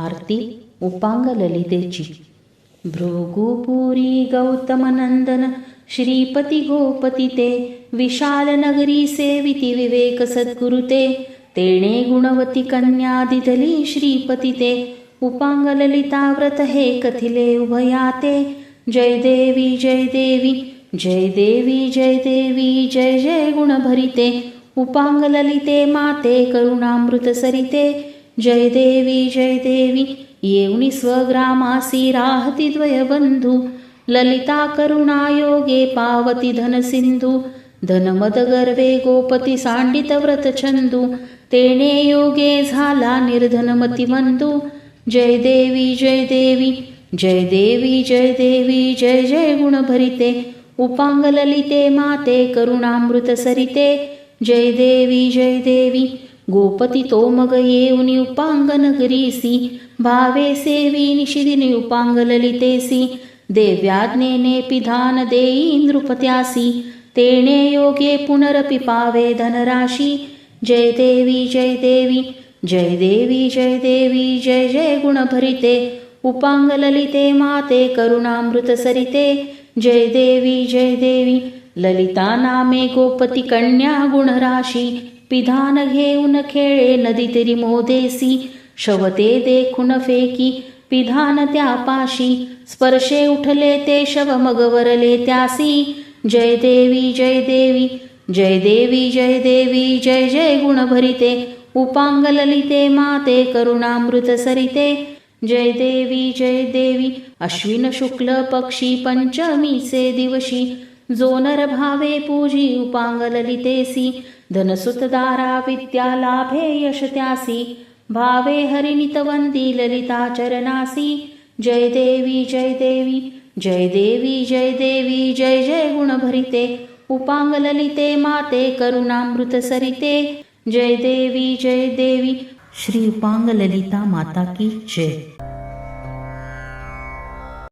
आरती उपांग ललितेची. भृगुपुरी गौतमनंदन श्रीपती गोपती ते, विशाल नगरी सेविती विवेक सद्गुरुते, तेणे गुणवती कन्या दिधली श्रीपती ते, उपांग ललिता व्रत हे कथिले उभयाते. जय देवी जय देवी जय देवी जय देवी जय जय गुण भरिते, उपांग ललिते माते करुणामृत सरिते. जय देवी जय देवी येऊनी स्वग्रामासी राहती द्वयबंधू, ललिता करुणा योगे पावती धनसिंधू. धनमद गर्वे गोपती सांडित व्रत छंदू, तेणे योगे झाला निर्धनमती बंधू. जय देवी जय देवी जय देवी जय देवी जय जय गुण भरिते, उपांग ललिते माते करुणामृत सरिते. जय देवी जय देवी गोपती तो मग येऊनी उपांग नगरीसी, भावे सेवी निशिदिनी उपांग ललितेसी. देव्याज्ञेने पिधान देई नृपत्यासी, तेणे योगे पुनरपि पावे धनराशी. जय देवी जय देवी जय देवी जय देवी जय जय गुण भरिते, उपांग ललिते माते करुणामृत सरिते. जय देवी जय देवी ललिता नामे गोपती कन्या गुणराशी, पिधान घेऊन खेळे नदी तरी मोदेसी. शवते देखून फेकी पिधान त्यापाशी, स्पर्शे उठले ते शव मग वरले त्यासी. जय देवी जय देवी जय देवी जय देवी जय जय गुण भरिते, उपांग ललिते माते करुणामृत सरिते. जय देवी जय देवी अश्विन शुक्ल पक्षी पंचमीचे दिवशी, जो नर भावे पूजी उपांग ललितेसी. धनसुतदारा विद्या लाभे यश त्यासी, भावे हरिनितवंदी ललिता चरणासी. जय देवी जय देवी जय देवी जय देवी जय जय गुण भरिते, उपांग ललिते माते करुणामृत सरिते. जय देवी जय देवी. श्री उपांग ललिता माता की जय.